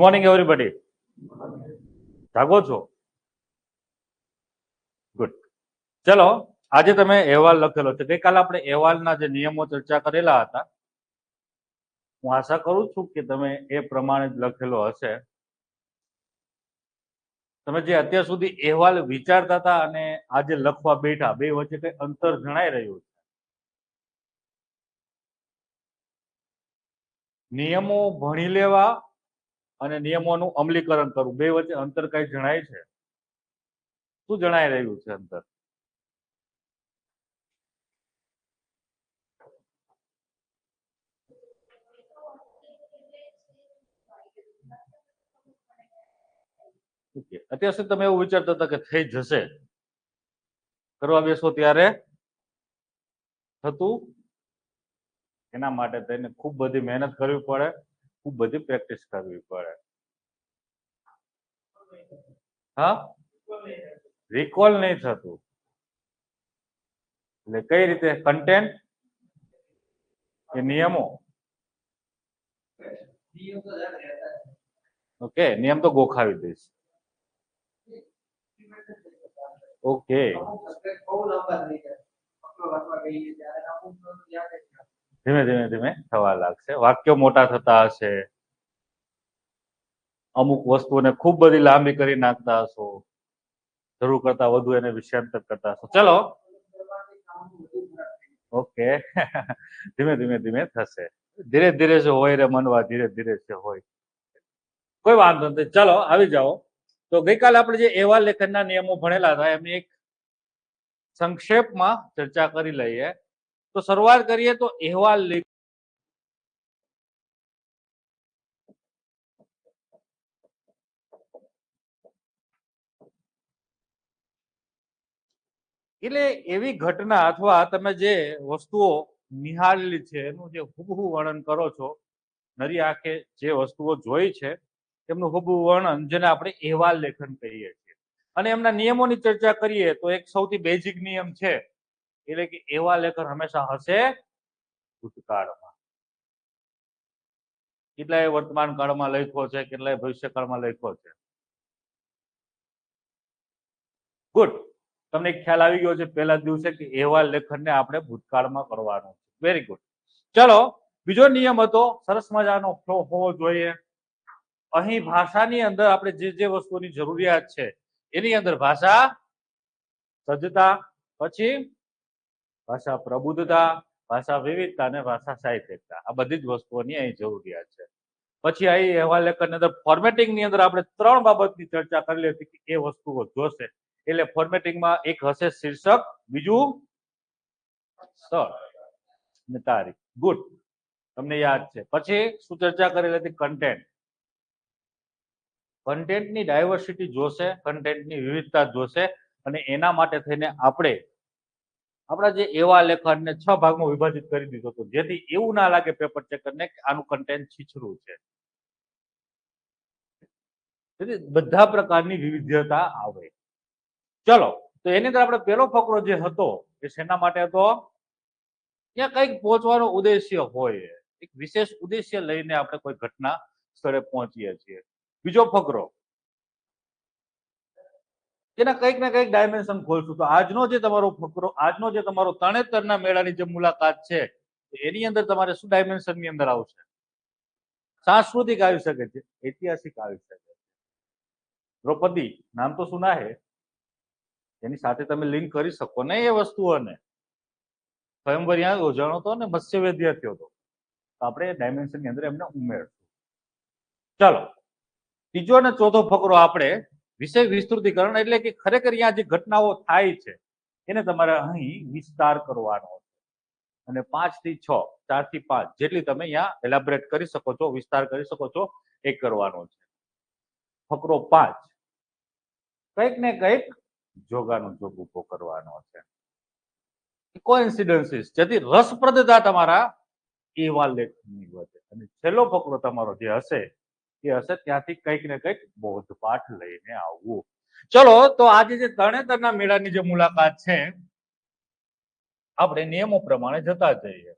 Morning everybody. જાગો છો? Good. ચલો, આજે તમે અહેવાલ લખેલો છે. ગઈકાલે આપણે અહેવાલના જે નિયમો ચર્ચા કરેલા હતા, હું આશા કરું છું કે તમે એ પ્રમાણે જ લખેલો હશે. તમે જે અત્યાર સુધી અહેવાલ વિચારતા હતા અને આજે લખવા બેઠા, બે વચ્ચે કઈ અંતર જણાઈ રહ્યું છે? નિયમો ભણી લેવા અને નિયમોનું અમલીકરણ કરવું, બે વચ્ચે અંતર કઈ જણાય છે? શું જણાઈ રહ્યું છે અંતર? અત્યાર સુધી તમે એવું વિચારતા હતા કે થઈ જશે, કરવા બેસો ત્યારે થતું? એના માટે તેને ખૂબ બધી મહેનત કરવી પડે, ખૂબ બધી પ્રેક્ટિસ કરવી પડે. હા, રિકોલ નહીં થતું. એટલે કઈ રીતે? કન્ટેન્ટ કે નિયમો? ઓકે, નિયમ તો ગોખાવી દઈશ. ઓકે, ધીમે ધીમે ધીમે થવા લાગશે. વાક્યો મોટા થતા હશે, અમુક વસ્તુઓને ખૂબ બધી લાંબી કરી નાખતા હશો, જરૂર કરતા વધુ એને વિષયાંતર કરતા હશો. ચલો, ઓકે. ધીમે ધીમે ધીમે થશે. ધીરે ધીરે જે હોય રે મનવા, ધીરે ધીરે જે હોય. કોઈ વાંધો નથી, ચલો આવી જાઓ. તો ગઈકાલે આપણે જે અહેવાલ લેખનના નિયમો ભણેલા હતા એમની એક સંક્ષેપમાં ચર્ચા કરી લઈએ. તો શરૂઆત કરીએ તો અહેવાલ લેખ. એટલે એવી ઘટના અથવા તમે જે વસ્તુઓ નિહાળેલી છે એનું જે હુબહુ વર્ણન કરો છો, નરી આંખે જે વસ્તુઓ જોઈ છે તેમનું હુબહુ વર્ણન, જેને આપણે અહેવાલ લેખન કહીએ છીએ. અને એમના નિયમોની ચર્ચા કરીએ તો એક સૌથી બેઝિક નિયમ છે, એટલે કે અહેવાલ લેખન હંમેશા હશે ભૂતકાળમાં. કેટલાય વર્તમાન કાળમાં લખ્યો છે, કેટલાય ભવિષ્યકાળમાં લખ્યો છે. ગુડ. તમને ખ્યાલ આવી ગયો છે પહેલા દિવસે કે અહેવાલ લેખનને આપણે ભૂતકાળમાં કરવાનું છે. Very good. ચલો, બીજો નિયમ હતો, સરસ મજાનો ફ્લો હોવો જોઈએ. અહીં ભાષાની અંદર આપણે જે જે વસ્તુની જરૂરિયાત છે એની અંદર ભાષા સજ્જતા, પછી ભાષા પ્રબુદ્ધતા, ભાષા વિવિધતા અને ભાષા સાહિત્યતા, આ બધી જ વસ્તુઓની અહીં જરૂરિયાત છે. પછી અહીં અહેવાલ લેખનની અંદર ફોર્મેટિંગની અંદર આપણે ત્રણ બાબતની ચર્ચા કરેલી હતી કે એ વસ્તુઓ જોશે. એટલે ફોર્મેટિંગમાં એક હશે શીર્ષક, બીજું સ્થળ અને તારીખ. ગુડ, તમને યાદ છે. પછી શું ચર્ચા કરેલી હતી? કન્ટેન્ટ. કન્ટેન્ટની ડાયવર્સિટી જોશે, કન્ટેન્ટની વિવિધતા જોશે, અને એના માટે થઈને આપણે આપણા જે એવા લેખનને 6 ભાગમાં વિભાજિત કરી દીધો હતો, જેથી એવું ના લાગે પેપર ચેકરને કે આનું કન્ટેન્ટ છીછરું છે. તેથી બધા પ્રકારની વિવિધતા આવે. ચલો, તો એની અંદર આપણે પહેલો ફકરો જે હતો એ શેના માટે હતો? ત્યાં કંઈક પહોંચવાનો ઉદ્દેશ્ય હોય, એક વિશેષ ઉદ્દેશ્ય લઈને આપણે કોઈ ઘટના સ્થળે પહોંચીએ છીએ. બીજો ફકરો, એના કંઈક ને કંઈક ડાયમેન્શન ખોલશું. તો આજનો જે તમારો ફકરો, આજનો જે તમારો તરણેતરના મેળાની જે મુલાકાત છે, એની અંદર તમારે શું ડાયમેન્શનની અંદર આવશે? સાંસ્કૃતિક આવી શકે છે, ઐતિહાસિક આવી શકે છે. દ્રૌપદી નામ તો સુના હે, એની સાથે તમે લિંક કરી શકો ને એ વસ્તુઓને. સ્વયંવર યાં યોજાણો હતો ને મત્સ્ય વેદ્ય થયો હતો, તો આપણે ડાયમેન્શનની અંદર એમને ઉમેરશું. ચાલો, ત્રીજો અને ચોથો ફકરો આપણે વિષય વિસ્તૃતિકરણ, એટલે કે ખરેખર અહીંયા જે ઘટનાઓ થાય છે એને તમારે અહીં વિસ્તાર કરવાનો છે. અને 5 થી 6, 4 થી 5 જેટલી તમે અહીંયા એલાબરેટ કરી શકો છો, વિસ્તાર કરી શકો છો, એ કરવાનો છે. ફકરો 5, કંઈક ને કંઈક જોગાનો જોગ ઉભો કરવાનો છે. કોઇન્સિડન્સીસ, જેથી રસપ્રદતા તમારા અહેવાલ લેખનની વધે. અને છેલ્લો ફકરો તમારો જે હશે એ હશે ત્યાંથી કંઈક ને કંઈક બોધપાઠ લઈને આવવું. ચલો, તો આજે જે તરણેતરના મેળાની જે મુલાકાત છે, આપણે નિયમો પ્રમાણે જતા જઈએ.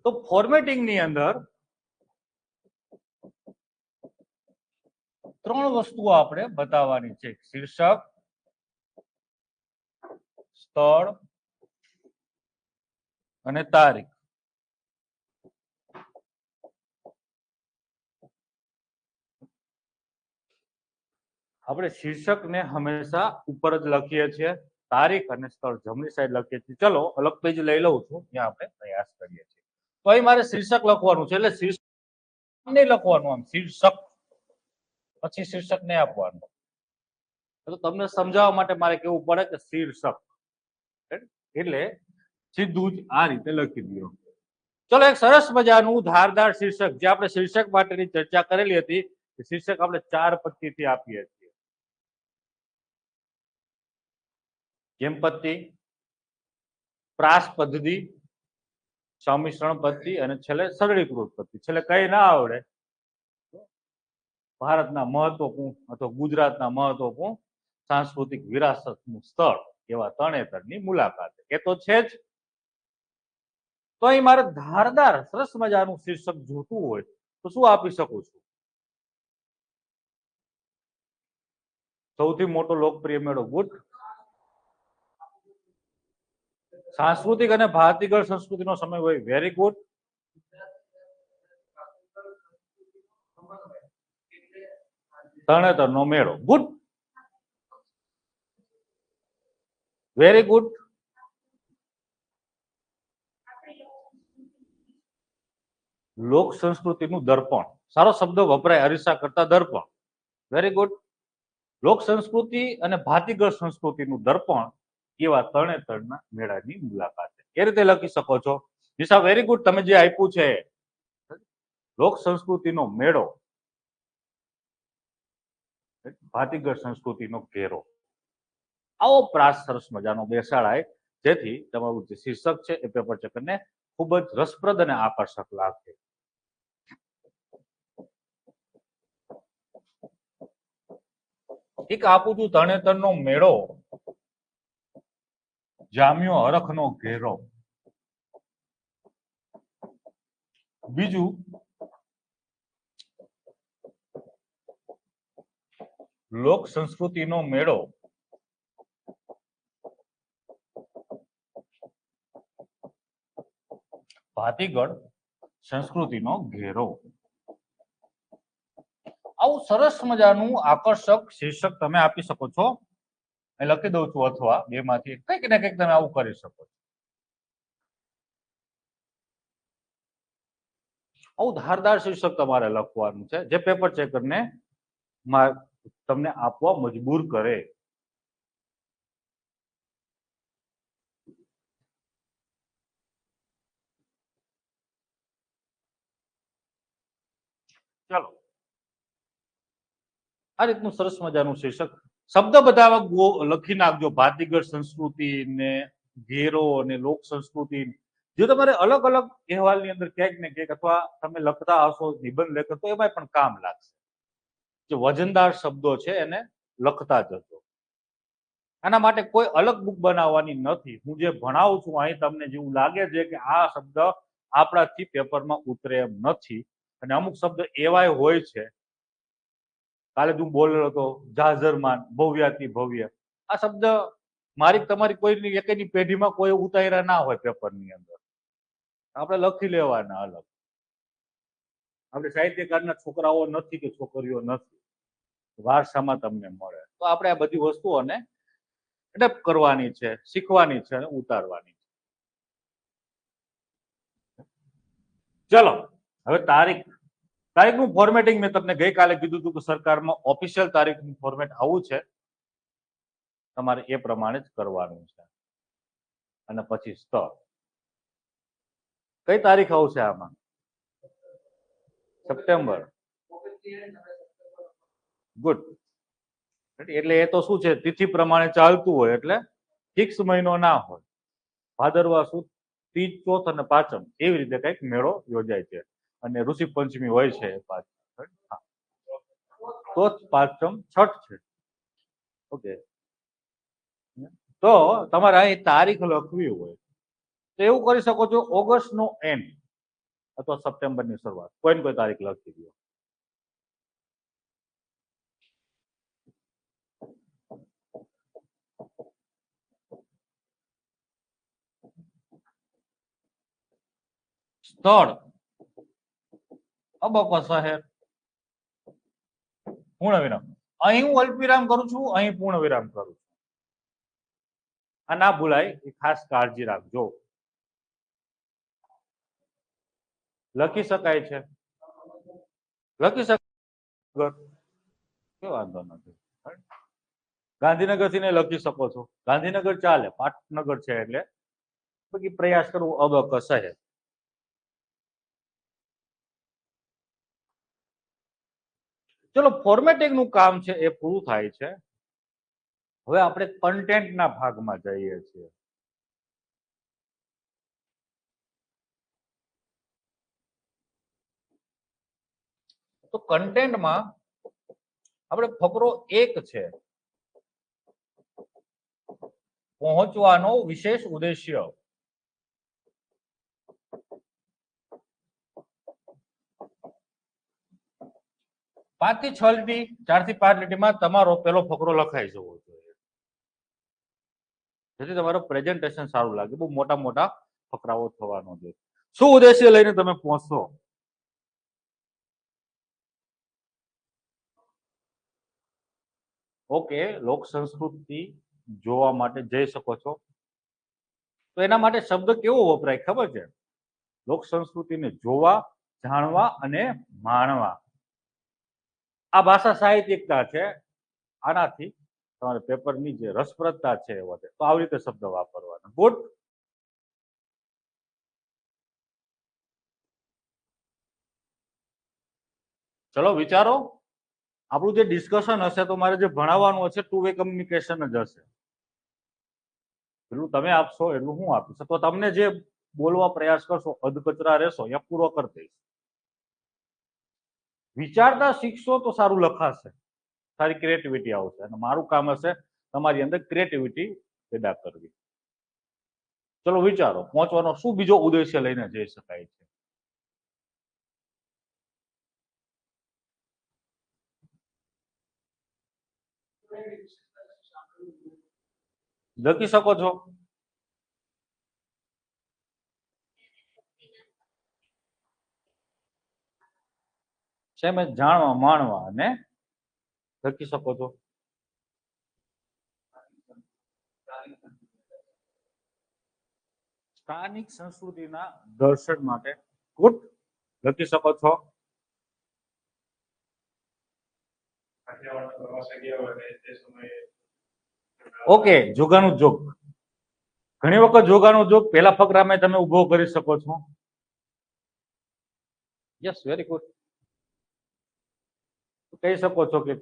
તો ફોર્મેટિંગ ની અંદર 3 વસ્તુઓ આપણે બતાવવાની છે: શીર્ષક, સ્થળ અને તારીખ. આપણે શીર્ષકને હંમેશા ઉપર જ લખીએ છીએ, તારીખ અને સ્થળ જમણી સાઈડ લખીએ છીએ. ચલો અલગ પેજ લઈ લઉં છું, ત્યાં આપણે પ્રયાસ કરીએ છીએ. તો અહીં મારે શીર્ષક લખવાનું છે, એટલે શીર્ષક નહીં લખવાનું, આમ શીર્ષક પછી શીર્ષક નહીં આપવાનું. તો તમને સમજાવવા માટે મારે કેવું પડે કે શીર્ષક, એટલે સીધું જ આ રીતે લખી દો. ચલો એક સરસ મજાનું ધારદાર શીર્ષક, જે આપણે શીર્ષક માટેની ચર્ચા કરેલી હતી, શીર્ષક આપણે 4 પત્તીથી આપીએ છીએ. જેમ પત્તી, પ્રાસ પદ્ધતિ, સંમિશ્રણ પદ્ધતિ અને છેલ્લે સરળીકૃત પદ્ધતિ. છેલ્લે કઈ ના આવડે, ભારતના મહત્વપૂર્ણ અથવા ગુજરાતના મહત્વપૂર્ણ સાંસ્કૃતિક વિરાસતનું સ્થળ એવા તરણેતરની મુલાકાત. એ તો છે જ. તો અહીં મારે ધારદાર સરસ મજાનું શીર્ષક જોતું હોય તો શું આપી શકું છું? સૌથી મોટો લોકપ્રિય મેળો, ગુડ. સાંસ્કૃતિક અને ભારતીય સંસ્કૃતિનો સમય હોય, વેરી ગુડ. તરણેતરનો મેળો, ગુડ, વેરી ગુડ. લોક સંસ્કૃતિનું દર્પણ, સારો શબ્દ વપરાય, અરીસા કરતા દર્પણ, વેરી ગુડ. લોક સંસ્કૃતિ અને ભાતીગળ સંસ્કૃતિનું દર્પણ એવા તરણેતરના મેળાની મુલાકાત. એ રીતે લખી શકો છો. દિશા વેરી ગુડ. તમે જે આપ્યું છે લોક સંસ્કૃતિનો મેળો, ભાતીગળ સંસ્કૃતિનો ઘેરો, આવો પ્રાસ સરસ મજાનો બેસાડાય, જેથી તમારું જે શીર્ષક છે એ પેપર ચેકરને ખૂબ જ રસપ્રદ અને આકર્ષક લાગશે. એક આપું છું, તરણેતરનો મેળો જામ્યો હરખનો ઘેરો. બીજું, લોક સંસ્કૃતિનો મેળો ભાતીગળ સંસ્કૃતિનો ઘેરો. આવું સરસ મજાનું આકર્ષક શીર્ષક તમે આપી શકો છો. લખી દઉં છું, અથવા બેમાંથી કંઈક ને કંઈક તમે આવું કરી શકો છો. આવું ધારદાર શીર્ષક તમારે લખવાનું છે, જે પેપર ચેકરને તમને આપવા મજબૂર કરે. ચાલો, આ રીતનું સરસ મજાનું શીર્ષક. શબ્દ બધા લખી નાખજો, ભાતીગળ સંસ્કૃતિ ને ઘેરો અને લોક સંસ્કૃતિ. જો તમારે અલગ અલગ અહેવાલની અંદર ક્યાંક ને ક્યાંક, અથવા તમે લખતા હશો નિબંધ લેખો, તો એમાં પણ કામ લાગશે. જે વજનદાર શબ્દો છે એને લખતા જજો. આના માટે કોઈ અલગ બુક બનાવવાની નથી. હું જે ભણાવું છું અહીં, તમને જેવું લાગે છે કે આ શબ્દ આપણાથી પેપરમાં ઉતરે એમ નથી, અને અમુક શબ્દ એવાય હોય છે. કાલે તું બોલેલો હતો જાજરમાન, ભવ્યાતિ ભવ્ય. આ શબ્દ મારી તમારી કોઈની એકની પેઢીમાં કોઈ ઉતાર્યા ના હોય પેપરની અંદર, આપણે લખી લેવાના અલગ. આપણે સાહિત્યકારના છોકરાઓ નથી કે છોકરીઓ નથી, વારસામાં તમને મળે. તો આપણે આ બધી વસ્તુઓને એડપ્ટ કરવાની છે, શીખવાની છે અને ઉતારવાની છે. ચલો હવે તારીખ. તારીખનું ફોર્મેટિંગ મેં તમને ગઈકાલે કીધું હતું કે સરકારમાં ઓફિશિયલ તારીખનું ફોર્મેટ આવું છે, તમારે એ પ્રમાણે જ કરવાનું છે. અને પછી સ્થળ. કઈ તારીખ આવશે આમાં? સપ્ટેમ્બર. ગુડ. એટલે એ તો શું છે, તિથિ પ્રમાણે ચાલતું હોય, એટલે ફિક્સ મહિનો ના હોય. ભાદરવા સુદ, ત્રીજ, ચોથ અને પાંચમ, એવી રીતે કઈક મેળો યોજાય છે. અને ઋષિ પંચમી હોય છે, ચોથ, પાંચમ, છઠ છે. ઓકે. તો તમારે અહીં તારીખ લખવી હોય તો એવું કરી શકો છો, ઓગસ્ટ નો એન્ડ, અથવા સપ્ટેમ્બરની શરૂઆત, કોઈ ને કોઈ તારીખ લખી દો. સ્થળ અબકો શહેર, પૂર્ણ વિરામ. અહીં હું અલ્પ વિરામ કરું છું, અહીં પૂર્ણ વિરામ કરું છું. આ ના ભૂલાય, એ ખાસ કાળજી રાખજો. લખી શકાય છે, લખી શકાય, વાંધો નથી. ગાંધીનગર થી ને લખી શકો છો, ગાંધીનગર ચાલે, પાટનગર છે એટલે બાકી પ્રયાસ કરવો અબક શહેર. ચલો, ફોર્મેટિંગ નું કામ છે એ પૂરું થાય છે. હવે આપણે કન્ટેન્ટના ભાગમાં જઈએ છીએ. તો કન્ટેન્ટમાં આપણે ફકરો 1 છે, પહોંચવાનો વિશેષ ઉદ્દેશ્ય. પાંચ થી 6 લીટી, 4 થી 5 લીટીમાં તમારો પેલો ફકરો લખાઈ જવો જોઈએ, જેથી તમારું પ્રેઝન્ટેશન સારું લાગે. બહુ મોટા મોટા ફકરાઓ થવાનો છે. શું ઉદ્દેશ્ય લઈને તમે પહોંચશો? ઓકે, લોક સંસ્કૃતિ જોવા માટે જઈ શકો છો. તો એના માટે શબ્દ કેવો વપરાય ખબર છે? લોક સંસ્કૃતિને જોવા, જાણવા અને માણવા. આ ભાષા સાહિત્યિકતા છે. આનાથી તમારે પેપરની જે રસપ્રદતા છે એ વધે. તો આવી રીતે શબ્દ વાપરવાના. ગુડ. ચલો વિચારો. આપણું જે ડિસ્કશન હશે તો મારે જે ભણાવવાનું હશે ટુ વે કમ્યુનિકેશન જ હશે. એટલું તમે આપશો એટલું હું આપીશ. તો તમને જે બોલવા પ્રયાસ કરશો, અધકચરા રહેશો, એ પૂરો કરી દઈશ. વિચારતા શીખશો તો સારું લખાશે, સારી ક્રિએટિવિટી આવશે, અને મારું કામ હશે તમારી અંદર ક્રિએટિવિટી પેદા કરવી. ચલો વિચારો, પહોંચવાનો શું બીજો ઉદ્દેશ્ય લઈને જઈ શકાય છે? લખી શકો છો. સેમ જાણવા, માણવા અને લખી શકો છો. સ્થાનિક સંસ્કૃતિના દર્શન માટે. ગુડ. લખી શકો છો. ઓકે, જોગાનું જોગ. ઘણી વખત જોગાનું જોગ પહેલા ફકરામાં તમે ઉભો કરી શકો છો. Yes, very good. કહી શકો છો કે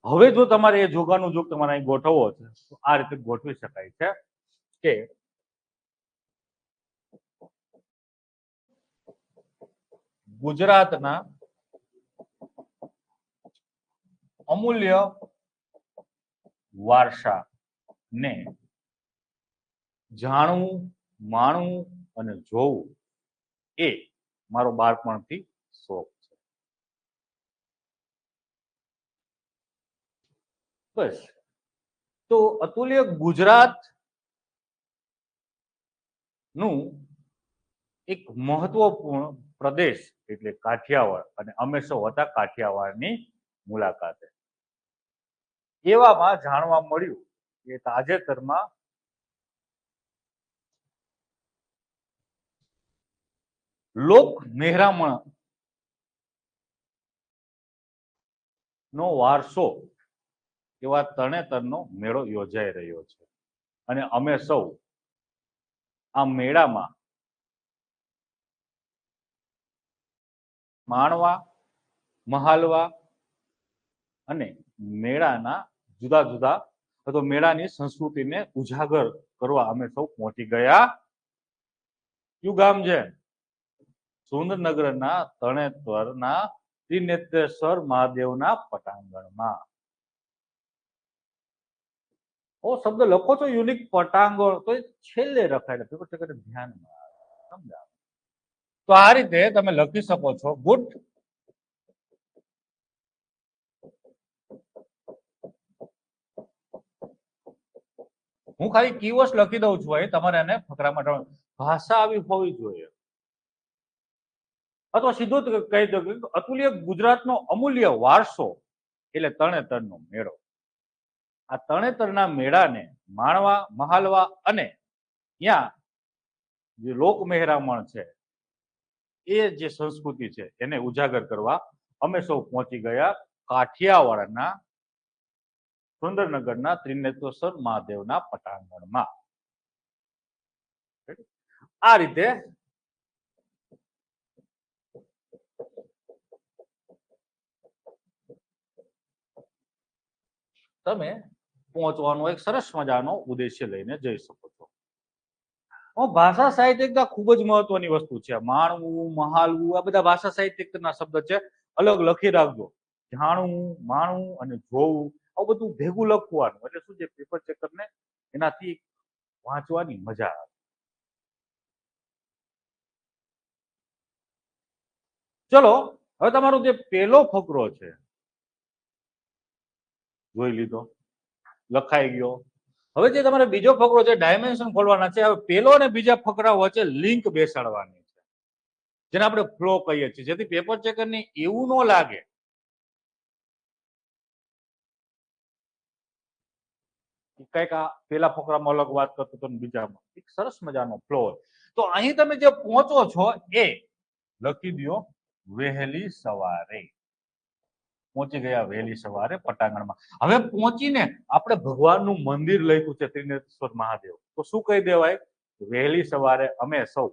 હવે જો તમારે એ જોગાનું જોગ તમારે અહીં ગોઠવવો છે તો આ રીતે ગોઠવી શકાય છે કે ગુજરાતના અમૂલ્ય વારસા ને જાણવું, માણવું અને જોવું એ મારો બાળપણથી શોખ છે. બસ. તો અતુલ્ય ગુજરાત નું એક મહત્વપૂર્ણ પ્રદેશ એટલે કાઠિયાવાડ, અને અમે સૌ હતા કાઠિયાવાડની મુલાકાતે. એવામાં જાણવા મળ્યું કે તાજેતરમાં લોક મહેરામણ નો વારસો એવા તરણેતરનો મેળો યોજાઈ રહ્યો છે, અને અમે સૌ આ મેળામાં માણવા, મહાલવા અને મેળાના જુદા જુદા અથવા મેળાની સંસ્કૃતિને ઉજાગર કરવા અમે સૌ પહોંચી ગયા. કયું ગામ છે? સુરેન્દ્રનગરના તરણેતરના ત્રિનેત્રેશ્વર મહાદેવના પટાંગણમાં. ઓ શબ્દ લખો છો યુનિક, પટાંગણ, તો છેલ્લે રખાય, પેપર ચેકર ધ્યાનમાં સમજાવ. તો આ રીતે તમે લખી શકો છો ગુડ હું ખાલી કીવર્ડ લખી દઉં છું ભાઈ, તમારે એને ફકરામાં ભાષા આવી હોવી જોઈએ, અથવા સીધું જ કહી દો કે અતુલ્ય ગુજરાતનો અમૂલ્ય વારસો એટલે તરણેતરનો મેળો. આ તરણેતરના મેળાને માણવા, મહાલવા અને ત્યાં જે લોક મહેરામણ છે એ જે સંસ્કૃતિ છે એને ઉજાગર કરવા અમે સૌ પહોંચી ગયા કાઠિયાવાડના સુંદરનગરના ત્રિનેત્રેશ્વર મહાદેવના પટાંગણમાં. આ રીતે તમે પહોંચવાનો એક સરસ મજાનો ઉદ્દેશ્ય લઈને જઈ શકો છો. ભાષા સાહિત્યિકતા ખૂબ જ મહત્વની વસ્તુ છે. માણવું, મહાલવું આ બધા ભાષા સાહિત્યિકના શબ્દ છે, અલગ લખી રાખજો. જાણવું, માણવું અને જોવું આવું બધું ભેગું લખવાનું, એટલે શું છે પેપર ચેકરને એનાથી વાંચવાની મજા આવે. ચલો હવે તમારો જે પહેલો ફકરો છે જોઈ લીધો, લખાઈ ગયો. હવે જે તમારે બીજો ફકરો છે ડાયમેન્શન ખોલવાના છે. હવે પેલો અને બીજા ફકરા વચ્ચે લિંક બેસાડવાની છે, જેને આપણે ફ્લો કહીએ છીએ, જેથી પેપર ચેકરને એવું ન લાગે કઈક આ પેલા ફકરામાં અલગ વાત કરતો હતો બીજામાં. એક સરસ મજાનો ફ્લો. તો અહીં તમે જે પહોંચો છો એ લખી દો વહેલી સવારે. પહોંચી ગયા વહેલી સવારે પટાંગણમાં. હવે પહોંચીને આપણે ભગવાનનું મંદિર લખ્યું છે ત્રિનેત્રેશ્વર મહાદેવ, તો શું કહી દેવાય? વહેલી સવારે અમે સૌ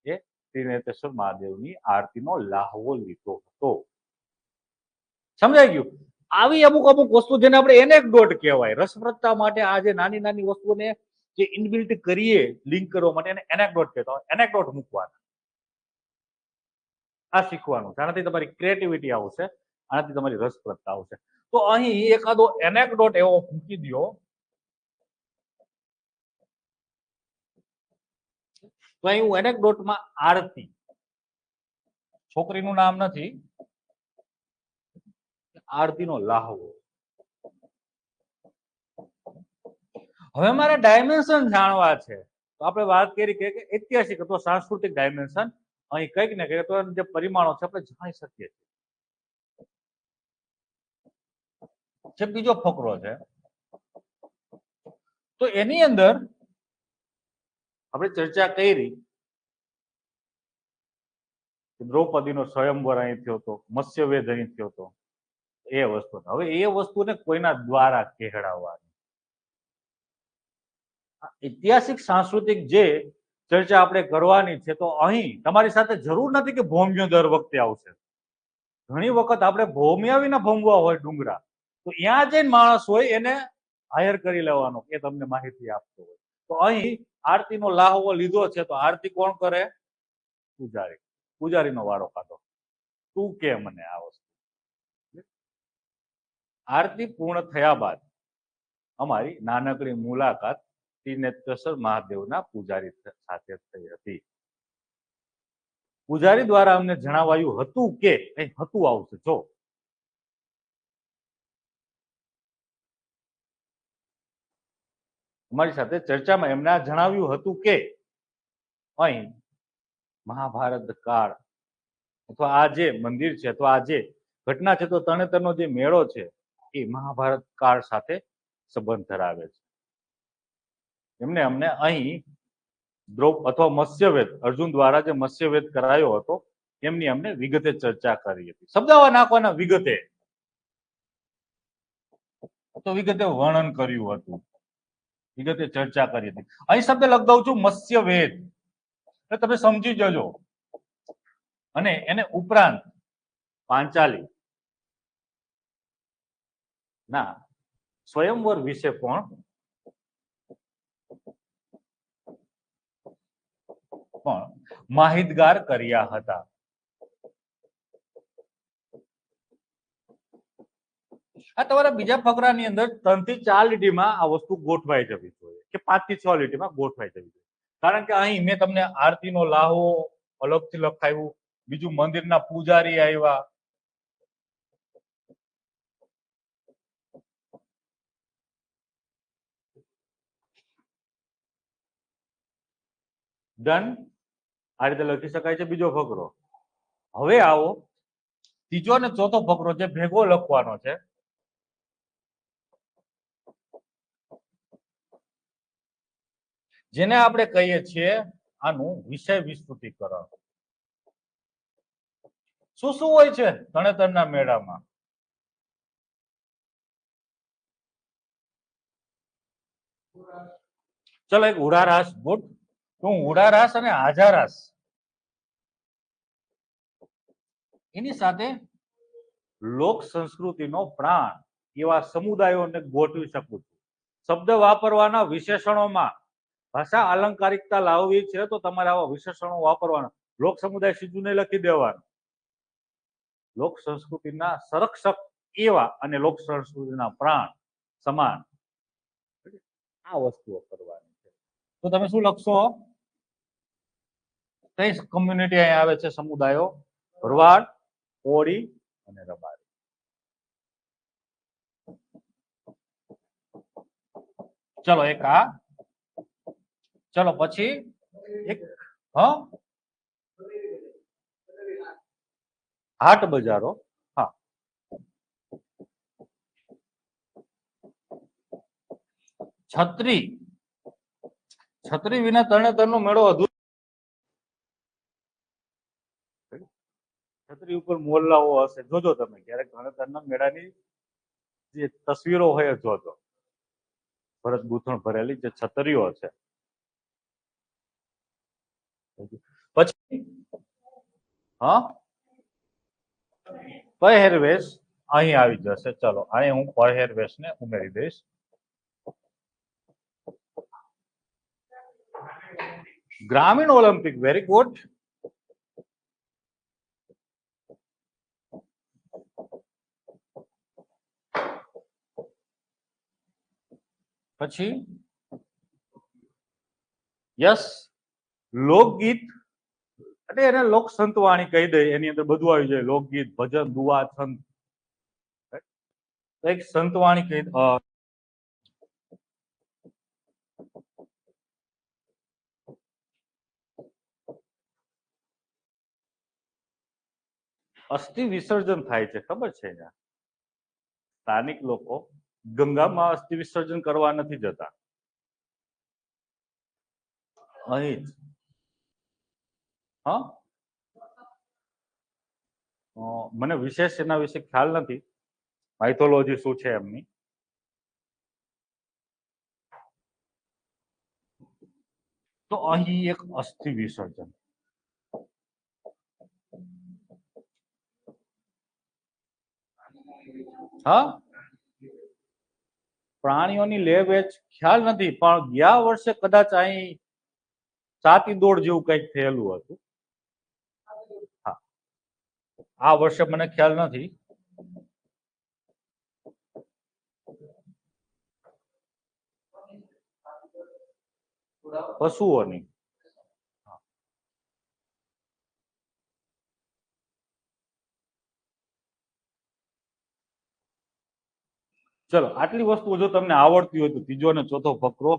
એ ત્રિનેત્રેશ્વર મહાદેવની આરતીનો લાહવો લીધો હતો. સમજાઈ ગયું? આવી અમુક અમુક વસ્તુ જેને આપણે એનેક્ડોટ કહેવાય, રસપ્રદતા માટે આ જે નાની નાની વસ્તુને જે ઇનબિલ્ટ કરીએ લિંક કરવા માટે એને એનેક્ડોટ કહેતા હોય. એનેક્ડોટ મૂકવાના, આ શીખવાનું. આનાથી તમારી ક્રિએટિવિટી આવશે, આનાથી તમારી રસપ્રદતા આવશે. તો અહીં એકાદો એનેક્ડોટ એવો મૂકી દો. તો અહીં એનેક્ડોટમાં આરતી, છોકરીનું નામ નથી, આરતીનો લાહવો. હવે મારે ડાયમેન્શન જાણવા છે, તો આપણે વાત કરી કે ઐતિહાસિક અથવા સાંસ્કૃતિક ડાયમેન્શન અહીં કંઈક ને કંઈક તો જે પરિમાણો છે આપણે જાણી શકીએ છીએ. બીજો ફકરો છે, તો એની અંદર આપણે ચર્ચા કરી દ્રૌપદીનો સ્વયંવર અહીં થયો હતો, મત્સ્યવેદ અહીં થયો હતો, એ વસ્તુ. હવે એ વસ્તુને કોઈના દ્વારા કહેવડાવવાની. ઐતિહાસિક સાંસ્કૃતિક જે ચર્ચા આપણે કરવાની છે, તો અહીં તમારી સાથે જરૂર નથી કે ભૌમ્યો દર વખતે આવશે. ઘણી વખત આપણે ભૌમ્યા વિના ભોંગવા હોય ડુંગરા, તો ત્યાં જઈને માણસ હોય એને હાયર કરી લેવાનો, એ તમને માહિતી આપતો હોય. તો અહીં આરતીનો લાહવો લીધો છે, તો આરતી કોણ કરે? પૂજારી. પૂજારીનો વારો કાઢો. તું કે મને આ વસ્તુ. આરતી પૂર્ણ થયા બાદ અમારી નાનકડી મુલાકાત ત્રિનેત્રેશ્વર મહાદેવના પૂજારી સાથે થઈ હતી. પૂજારી દ્વારા અમને જણાવાયું હતું કે કઈ હતું આવશે. જો અમારી સાથે ચર્ચામાં એમને જણાવ્યું હતું કે અહીં મહાભારત કાળ અથવા આ જે મંદિર છે અથવા આ જે ઘટના છે, તો તરણેતરનો જે મેળો છે એ મહાભારત કાળ સાથે સંબંધ ધરાવે છે. એમને અમને અહીં અથવા મત્સ્યવેદ, અર્જુન દ્વારા જે મત્સ્યવેદ કરાયો હતો એમની અમને વિગતે ચર્ચા કરી હતી. શબ્દાવા નાખવાના વિગતે, તો વિગતે વર્ણન કર્યું હતું, વિગતે ચર્ચા કરી હતી. અહીં શબ્દ લખ દઉં છું મત્સ્યવેદ, એટલે તમે સમજી જજો. અને એને ઉપરાંત પાંચાલી ના સ્વયંવર વિશે પણ માહિતગાર કર્યા હતા. આ તમારા બીજા ફકરાની અંદર 3 થી 4 લીટીમાં આ વસ્તુ ગોઠવાઈ જવી જોઈએ, કે 5 થી 6 લીટીમાં ગોઠવાઈ જવી જોઈએ. કારણ કે અહીં મેં તમને આરતીનો લાહવો, અલગથી લખાયું. બીજું મંદિરના પૂજારી આવ્યા. ડન. આ રીતે લખી શકાય છે બીજો ફકરો. હવે આવો ત્રીજો અને ચોથો ફકરો જે ભેગો લખવાનો છે. જેને આપણે કહીએ છીએ આનું વિષય વિસ્તૃતિકરણ. શું શું હોય છે તરણેતરના મેળામાં? ચલો એક ઉડારાસ. ગુડ. તો ઉડારાસ અને હાજારાસ એની સાથે લોક સંસ્કૃતિનો પ્રાણ એવા સમુદાયોને ગોઠવી શકું છું. શબ્દ વાપરવાના વિશેષણોમાં ભાષા અલંકારિકતા લાવવી છે તો તમારે આવા વિશેષણો વાપરવાના. લોક સમુદાય સીધું નહીં લખી દેવાનું. લોક સંસ્કૃતિના સંરક્ષક એવા અને લોક સંસ્કૃતિના પ્રાણ સમાન આ વસ્તુઓ કરવાની છે. તો તમે શું લખશો? કઈ કમ્યુનિટી અહીંયા આવે છે? સમુદાયો ભરવાડ, કોળી અને રબારી. ચલો એક આ. ચલો પછી એક હાટ બજારો. હા, છત્રી. છત્રી વિના તરણેતરનો મેળો અધૂરો. છત્રી ઉપર મોરલાઓ હશે. જોજો તમે ક્યારેક તરણેતરના મેળાની જે તસવીરો હોય જોજો. ભરત ગૂંથણ ભરેલી જે છત્રીઓ છે. પછી પહેરવેશ અહીં આવી જશે. ચલો અહીં હું પહેરવેશ ને ઉમેરી દઈશ. ગ્રામીણ ઓલિમ્પિક. Very good. પછી યસ લોકગીત એટલે એને લોક સંતવાણી કહી દે. એની અંદર બધું આવી જાય. લોકગીત, ભજન, દુઆ, છંદ. એક સંતવાણી કહી. અસ્થિ વિસર્જન થાય છે ખબર છે? સ્થાનિક લોકો ગંગામાં અસ્થિ વિસર્જન કરવા નથી જતા. અહીં જ. મને વિશેષ એના વિશે ખ્યાલ નથી. માઇથોલોજી શું છે એમની. તો અહીં એક અસ્થિ વિસર્જન. પ્રાણીઓની લે વેચ ખ્યાલ નથી, પણ ગયા વર્ષે કદાચ અહીં સાતી દોડ જેવું કંઈક થયેલું હતું. હા, આ વર્ષે મને ખ્યાલ નથી. પશુઓની. ચલો આટલી વસ્તુઓ જો તમને આવડતી હોય તો ત્રીજો અને ચોથો ફકરો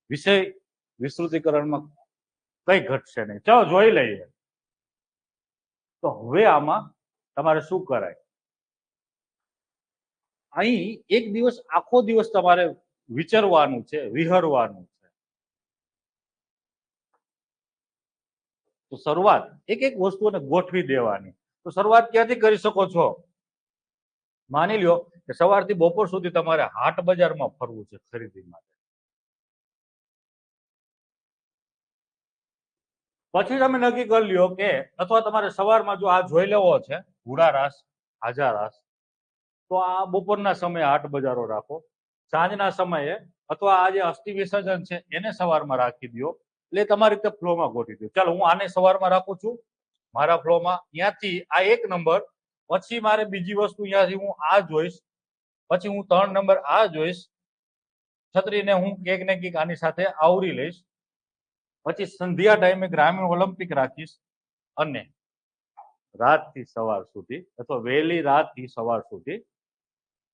વિષય વિસ્તૃતિકરણમાં કઈ ઘટશે નહીં. ચાલો જોઈ લઈએ. તો હવે આમાં તમારે શું કરાય? અહીં એક દિવસ આખો દિવસ તમારે વિચરવાનું છે, વિહરવાનું છે. તો શરૂઆત એક એક વસ્તુને ગોઠવી દેવાની. તો શરૂઆત ક્યાંથી કરી શકો છો? માની લ્યો કે સવારથી બપોર સુધી તમારે હાટ બજારમાં ફરવું છે ખરીદી માટે. પછી તમે નક્કી કરી લ્યો કે અથવા તમારે સવારમાં જો આ જોઈ લેવો છે ઉડારાસ, હાજારાસ, તો આ બપોરના સમયે હાટ બજારો રાખો. સાંજના સમયે અથવા આ જે અસ્થિ વિસર્જન છે એને સવારમાં રાખી દો. એટલે તમારી રીતે ફ્લોમાં ગોઠવી દો. ચાલો હું આને સવારમાં રાખું છું મારા ફ્લોમાં. ત્યાંથી આ એક નંબર, પછી મારે બીજી વસ્તુ ત્યાંથી હું આ જોઈશ, પછી હું 3 નંબર આ જોઈશ. છત્રીને હું કેક ને કેક આની સાથે આવરી લઈશ. પછી સંધ્યા ટાઈમે ગ્રામીણ ઓલિમ્પિક રાખીશ. અને રાતથી સવાર સુધી અથવા વહેલી રાતથી સવાર સુધી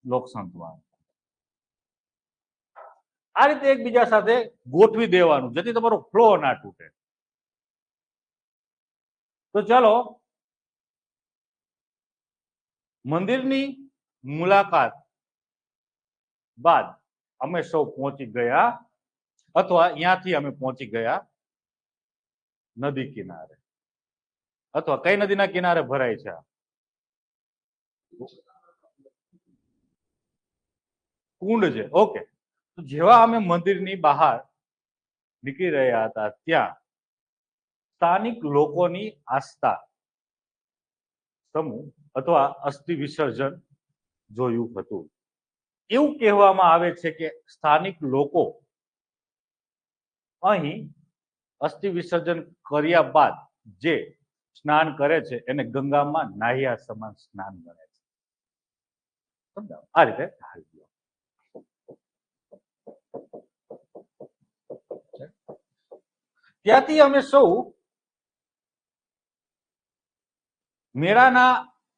લોકસંતવાણ. આ રીતે એકબીજા સાથે ગોઠવી દેવાનું જેથી તમારો ફ્લો ના તૂટે. તો ચાલો મંદિરની મુલાકાત બાદ અમે સૌ પહોંચી ગયા અથવા અહીંયાથી અમે પહોંચી ગયા નદી કિનારે. અથવા કઈ નદીના કિનારે ભરાય છે? કુંડ છે. ઓકે. જેવા અમે મંદિરની બહાર નીકળી રહ્યા હતા ત્યાં સ્થાનિક લોકોની આસ્થા સમૂહ અથવા અસ્થિ વિસર્જન જોયું હતું. એવું કહેવામાં આવે છે કે સ્થાનિક લોકો અહીં અસ્થિ વિસર્જન કર્યા બાદ જે સ્નાન કરે છે એને ગંગામાં નાહ્યા સમાન સ્નાન ગણે છે. સમજાવ આ રીતે. ત્યાંથી અમે સૌ મેળાના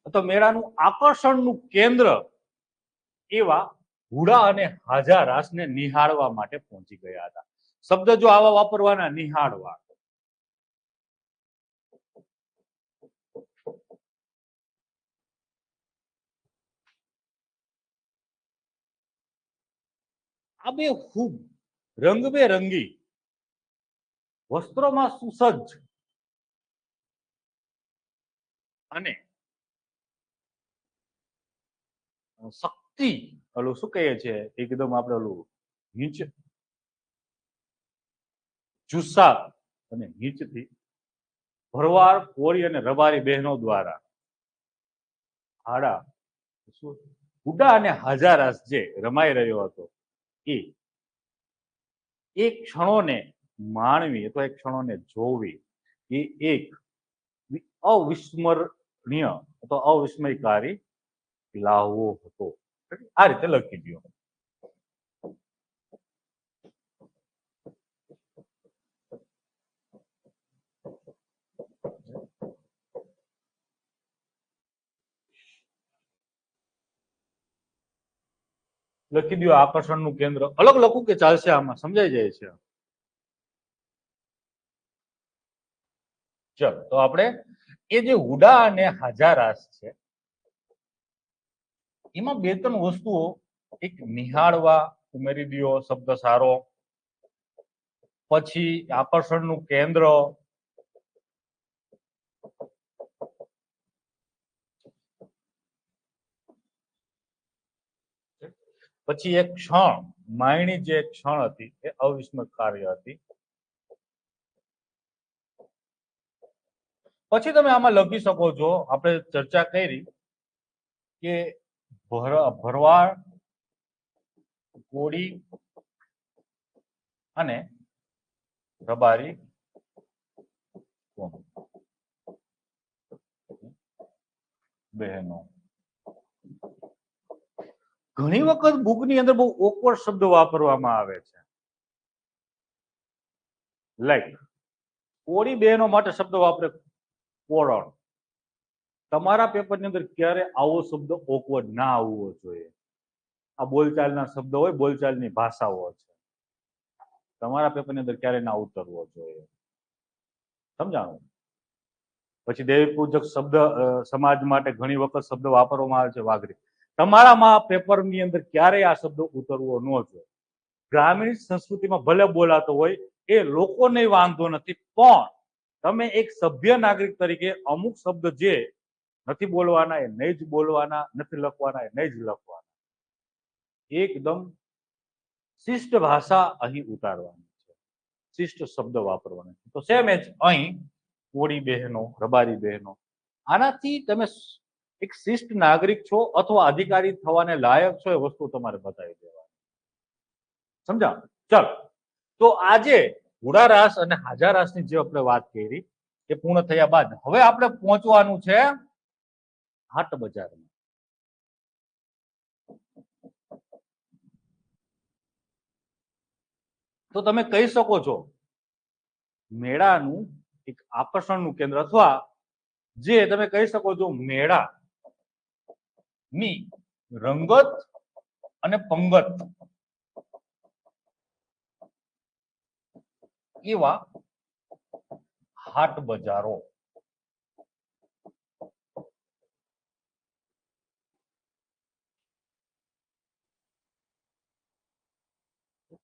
અથવા મેળાનું આકર્ષણનું કેન્દ્ર એવા હુડા અને હાજારાસને નિહાળવા માટે પહોંચી ગયા હતા. શબ્દ જો આવા વાપરવાના, નિહાળવા. આ બે ખૂબ રંગબેરંગી વસ્ત્રોમાં સુસજ્જ અને શક્તિ ઓલું શું કહીએ છે એકદમ આપણે ઓલું નીચ જુસ્સા અને નીચથી ભરવાડ કોરી અને રબારી બહેનો દ્વારા હુડા અને હાજારાસ જે રમાઈ રહ્યો હતો એ એક ક્ષણોને માણવી અથવા એક ક્ષણોને જોવી એ એક અવિસ્મરણીય અથવા અવિસ્મયકારી લાહવો હતો. આ રીતે લખી દો. લખી દો આકર્ષણનું કેન્દ્ર. અલગ લખું કે ચાલશે? આમાં સમજાઈ જાય છે. ચલો તો આપણે એ જે હુડા અને હાજારાસ છે એમાં બે ત્રણ વસ્તુઓ એક નિહાળવા ઉમેરી દો શબ્દ સારો, પછી આકર્ષણનું કેન્દ્ર, પછી એક ક્ષણ માયણી જે એક ક્ષણ હતી એ અવિસ્મરણીય હતી. પછી તમે આમાં લખી શકો છો આપણે ચર્ચા કરી કે ભરવાડ કોળી અને રબારી બહેનો. ઘણી વખત બુકની અંદર બહુ ઓકવર્ડ શબ્દો વાપરવામાં આવે છે. લાઈક કોળી બહેનો માટે શબ્દ વાપરે કોરણ. તમારા પેપરની અંદર ક્યારે આવો શબ્દ ઓકવર્ડ ના આવવો જોઈએ. આ બોલચાલના શબ્દો હોય, બોલચાલની ભાષાઓ છે. તમારા પેપરની અંદર ક્યારે ના ઉતરવો જોઈએ. સમજાણું? પછી દેવી પૂજક શબ્દ સમાજ માટે ઘણી વખત શબ્દ વાપરવામાં આવે છે વાઘરી. તમારામાં પેપરની અંદર ક્યારેય આ શબ્દ ઉતરવો ન જોઈએ. ગ્રામીણ સંસ્કૃતિમાં ભલે બોલાતો હોય એ લોકોને વાંધો નથી, પણ તમે એક સભ્ય નાગરિક તરીકે અમુક શબ્દ જે નથી બોલવાના એ નહીં જ બોલવાના, નથી લખવાના એ નહીં જ લખવાના. એકદમ શિષ્ટ ભાષા અહીં ઉતારવાની છે, શિષ્ટ શબ્દ વાપરવાના છે. તો સેમ એજ અહીં કોળી બહેનો, રબારી બહેનો, આનાથી તમે એક શિષ્ટ નાગરિક છો અથવા અધિકારી થવાને લાયક છો એ વસ્તુ તમારે બતાવી દેવાની. સમજાવ? ચાલો તો આજે હુડારાસ અને હાજારાસની જે આપણે વાત કરી એ પૂર્ણ થયા બાદ હવે આપણે પહોંચવાનું છે હાટ બજારમાં. તો તમે કહી શકો છો મેળાનું એક આકર્ષણનું કેન્દ્ર અથવા જે તમે કહી શકો છો મેળા ની રંગત અને પંગત એવા હાટ બજારો.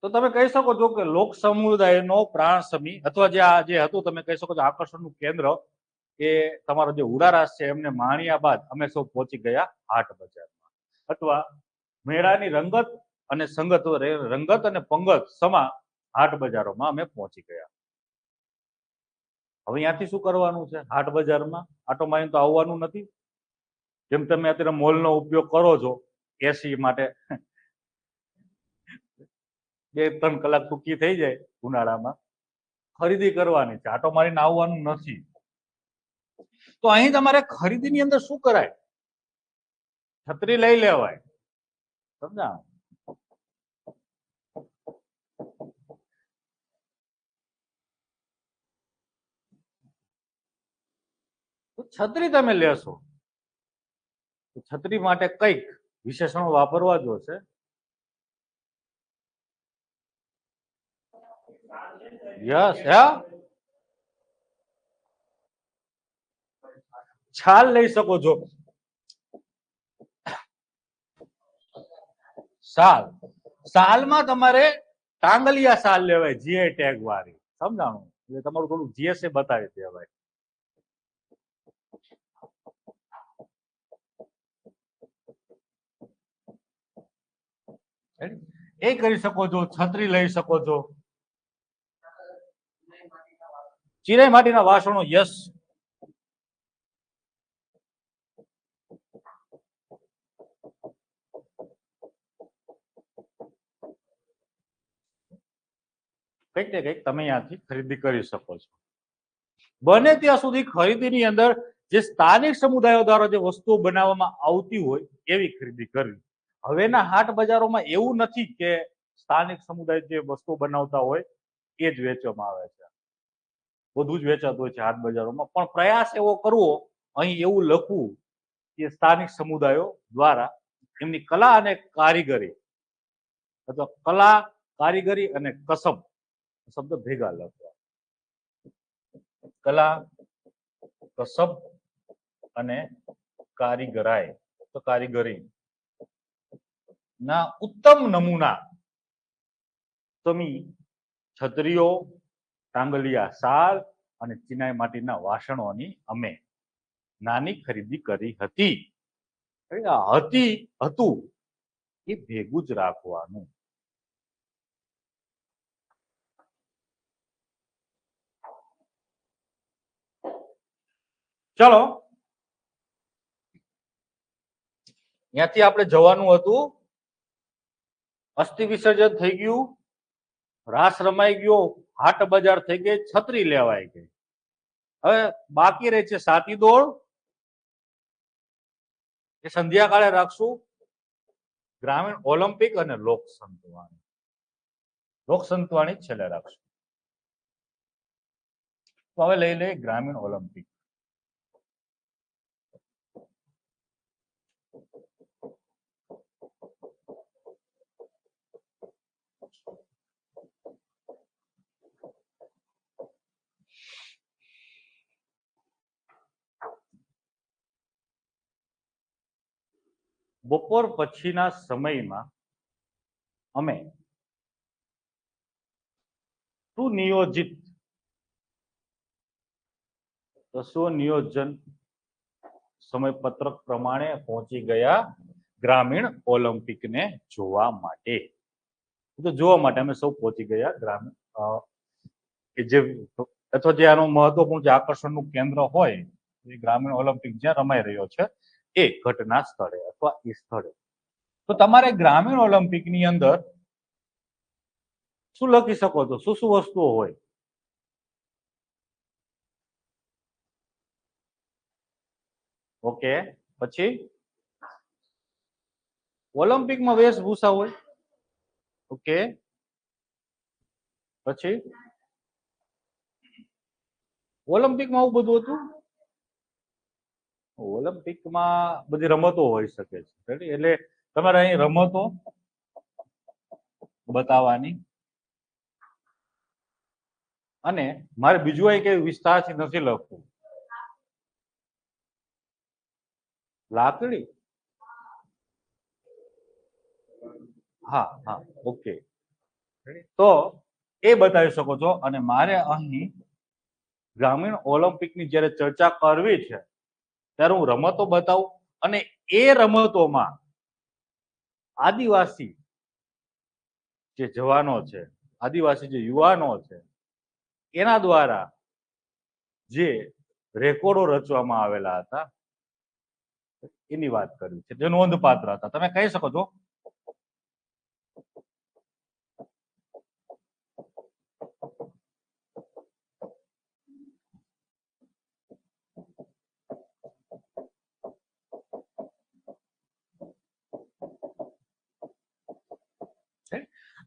તો તમે કહી શકો છો કે લોક સમુદાયનો પ્રાણ સમી અથવા જે આ જે હતું તમે કહી શકો છો આકર્ષણનું કેન્દ્ર એ તમારો જે ઉડારાસ છે એમને માણ્યા બાદ અમે સૌ પહોંચી ગયા હાટ બજારમાં અથવા મેળાની રંગત અને સંગત રંગત અને પંગત સમા હાટ બજારોમાં અમે પહોંચી ગયા. હવે અહીંયાથી શું કરવાનું છે? હાટ બજારમાં આટો મારીને તો આવવાનું નથી. જેમ તમે અત્યારે મોલનો ઉપયોગ કરો છો એસી માટે 2-3 કલાક ટૂંકી થઈ જાય ઉનાળામાં, ખરીદી કરવાની છે, આટો મારીને આવવાનું નથી. તો અહીં તમારે ખરીદીની અંદર શું કરાય? છત્રી લઈ લેવાય. સમજા? તો છત્રી તમે લેશો, છત્રી માટે કઈક વિશેષણો વાપરવા જોશે. યસ, હા, છાલ લઈ શકો છો. સાલ, સાલમાં તમારે ટાંગલિયા સાલ લેવાય, જીઆઈ ટેગ વાળી. સમજાણું? એટલે તમારું થોડું જીએસએ બતાવી દેવાય. એ કરી શકો છો. છત્રી લઈ શકો છો. ચિરાઈ માટીના વાસણો, યસ. કંઈક ને કંઈક તમે અહીંયાથી ખરીદી કરી શકો છો. બને ત્યાં સુધી ખરીદીની અંદર જે સ્થાનિક સમુદાયો દ્વારા જે વસ્તુઓ બનાવવામાં આવતી હોય એવી ખરીદી કરવી. હવેના હાટ બજારોમાં એવું નથી કે સ્થાનિક સમુદાય જે વસ્તુઓ બનાવતા હોય એ જ વેચવામાં આવે છે. બધું જ વેચાતું હોય છે હાટ બજારોમાં, પણ પ્રયાસ એવો કરવો અહીં એવું લખવું કે સ્થાનિક સમુદાયો દ્વારા એમની કલા અને કારીગરી અથવા કલા, કારીગરી અને કસબ શબ્દ ભેગા લખવા. કલા, કસબ અને કારીગરાઈ તો કારીગરી ના ઉત્તમ નમૂના તમી છત્રીઓ, ટાંગલિયા સાલ અને ચિનાઈ માટીના વાસણોની અમે નાની ખરીદી કરી હતી. હતું એ ભેગું જ રાખવાનું. ચલો, ત્યાંથી આપણે જવાનું હતું. અસ્થિ વિસર્જન થઈ ગયું, રાસ રમાઈ ગયો, હાટ બજાર થઈ ગઈ, છત્રી લેવાઈ ગઈ. હવે બાકી રહે છે સાતી દોડ, એ સંધ્યાકાળે રાખશું. ગ્રામીણ ઓલિમ્પિક અને લોક સંતવાણી. લોક સંતવાણી છેલ્લે રાખશું. તો હવે લઈ લઈએ ગ્રામીણ ઓલિમ્પિક. બપોર પછીના સમયમાં અમે સુનિયોજિત સમયપત્રક પ્રમાણે પહોંચી ગયા ગ્રામીણ ઓલિમ્પિકને જોવા માટે. તો જોવા માટે અમે સૌ પહોંચી ગયા ગ્રામીણ જે અથવા જે આનું મહત્વપૂર્ણ જે આકર્ષણનું કેન્દ્ર હોય એ ગ્રામીણ ઓલિમ્પિક જ્યાં રમાઈ રહ્યો છે એ ઘટના સ્થળે અથવા એ સ્થળે. તો તમારે ગ્રામીણ ઓલિમ્પિકની અંદર શું લખી શકો છો? શું શું વસ્તુઓ હોય? ઓકે, પછી ઓલિમ્પિકમાં વેશભૂષા હોય. ઓકે, પછી ઓલિમ્પિકમાં આવું બધું હતું. ઓલિમ્પિકમાં બધી રમતો હોઈ શકે છે. Ready? એટલે તમારે અહીં રમતો બતાવવાની અને મારે બીજું અહીં કઈ વિસ્તારથી નથી લખવું. લાકડી, હા હા, ઓકે. તો એ બતાવી શકો છો. અને મારે અહીં ગ્રામીણ ઓલિમ્પિકની જ્યારે ચર્ચા કરવી છે ત્યારે હું રમતો બતાવું અને એ રમતોમાં આદિવાસી જે જવાનો છે, આદિવાસી જે યુવાનો છે, એના દ્વારા જે રેકોર્ડો રચવામાં આવેલા હતા એની વાત કરવી છે, જે નોંધપાત્ર હતા. તમે કહી શકો છો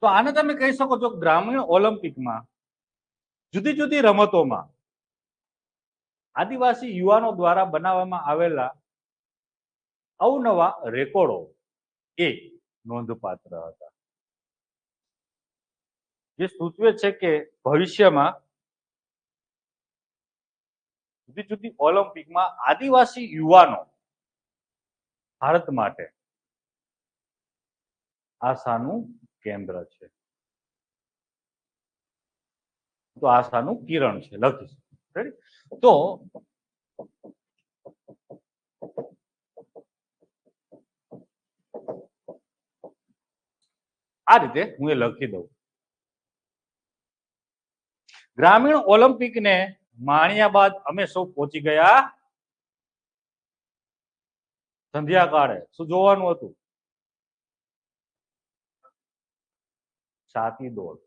તો આને તમે કહી શકો છો ગ્રામીણ ઓલિમ્પિકમાં જુદી જુદી રમતોમાં આદિવાસી યુવાનો દ્વારા બનાવવામાં આવેલા અવનવા રેકોર્ડો એ નોંધપાત્ર હતા, જે સૂચવે છે કે ભવિષ્યમાં જુદી જુદી ઓલિમ્પિકમાં આદિવાસી યુવાનો ભારત માટે આશાનું કેન્દ્ર છે, તો આશાનું કિરણ છે, લખીશ. રેડી? તો આ રીતે હું એ લખી દઉં. ગ્રામીણ ઓલિમ્પિકને માણ્યા બાદ અમે સૌ પહોંચી ગયા સંધ્યાકાળે. શું જોવાનું હતું? છાતી દોડ.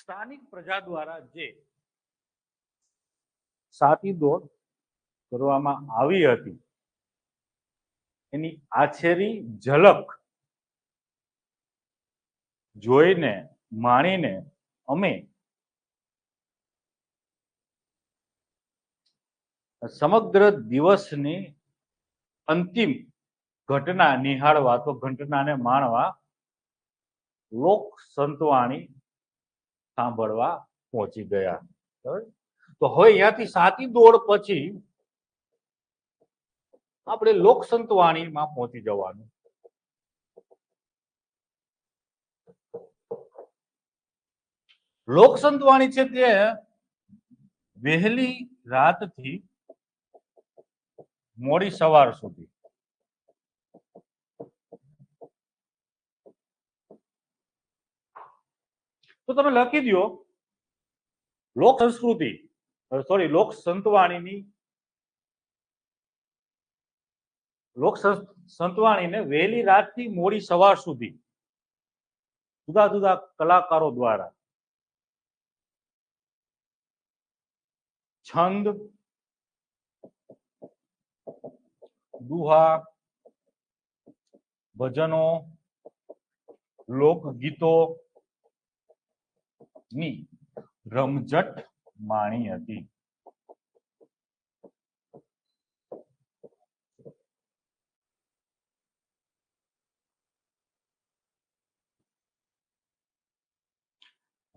સ્થાનિક પ્રજા દ્વારા જે છાતી દોડ કરવામાં આવી હતી એની આછેરી ઝલક જોઈને માણીને અમે સમગ્ર દિવસની અંતિમ ઘટના નિહાળવા, તો ઘટનાને માણવા લોક સંતવાણી સાંભળવા પહોંચી ગયા. તો હવે અહીંયાથી છાતી દોડ પછી આપણે લોક સંતવાણીમાં પહોંચી જવાનું. લોક સંતવાણી છે તે વહેલી રાતથી મોડી સવાર સુધી તો તમે લખી દો લોક સંસ્કૃતિ, સોરી, લોક સંતવાણીની લોક સંતવાણીને વહેલી રાતથી મોડી સવાર સુધી જુદા જુદા કલાકારો દ્વારા છંદ, દુહા, ભજનો, લોકગીતો ની રમઝટ માણી હતી.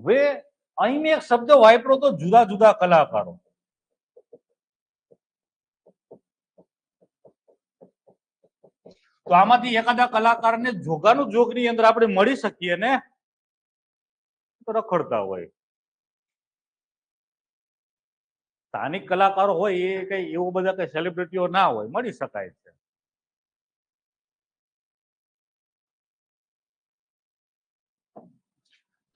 હવે અહીં મેં એક શબ્દ વાપર્યો તો જુદા જુદા કલાકારો. તો આમાંથી એકાદા કલાકારને જોગાનું જોગની અંદર આપણે મળી શકીએ ને, તો રખડતા હોય. સ્થાનિક કલાકારો હોય એ કઈ એવું બધા કઈ સેલિબ્રિટીઓ ના હોય, મળી શકાય છે.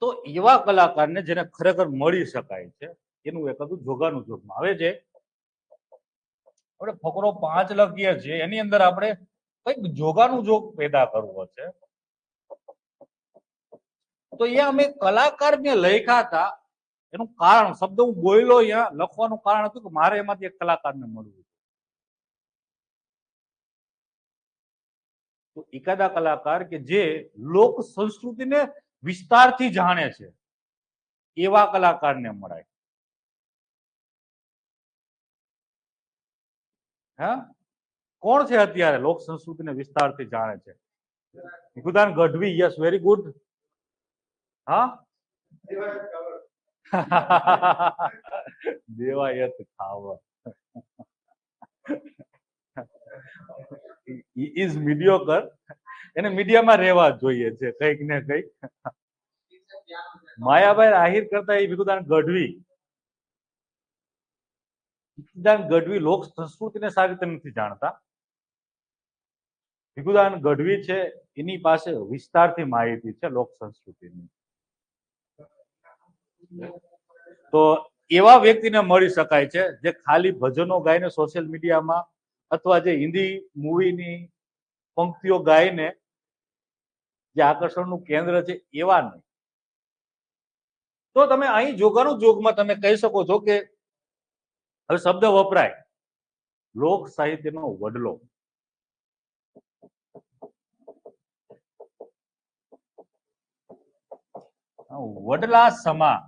તો એવા કલાકારને જેને ખરેખર મળી શકાય છે એનું એકાદું જોગાનું જોગમાં. હવે જે આપણે ફકરો 5 લખીએ છીએ એની અંદર આપણે કઈક જોગાનું જોગ પેદા કરવો છે. તો અહીંયા અમે કલાકારને લખ્યા હતા, એનું કારણ શબ્દ હું બોલ્યો અહીંયા લખવાનું કારણ હતું કે મારે એમાંથી એક કલાકારને મળવું. તો એકાદા કલાકાર કે જે લોક સંસ્કૃતિને વિસ્તારથી જાણે છે એવા કલાકારને મળાય. હા, કોણ છે અત્યારે લોક સંસ્કૃતિને વિસ્તારથી જાણે છે? Bhikhudan Gadhvi. Yes, very good. હા. દેવાયત ખાવર ઇઝ મીડિયોકર. એને મીડિયામાં રહેવા જોઈએ છે કંઈક ને કંઈક. માયાભાઈ આહિર કરતા એ ભીખુદાન ગઢવી. ભીખુદાન ગઢવી લોક સંસ્કૃતિને સારી રીતે નથી જાણતા. ભીખુદાન ગઢવી છે એની પાસે વિસ્તારથી માહિતી છે લોક સંસ્કૃતિની. તો એવા વ્યક્તિને મળી શકાય છે જે ખાલી ભજનો ગાઈને સોશિયલ મીડિયામાં અથવા જે હિન્દી મૂવીની પંક્તિઓ ગાઈને જે આકર્ષણનું કેન્દ્ર છે એવા નહીં. તો તમે અહીં જોગાનું જોગમાં તમે કહી શકો છો કે હવે શબ્દ વપરાય લોક સાહિત્યનો વડલો. વડલા સમા.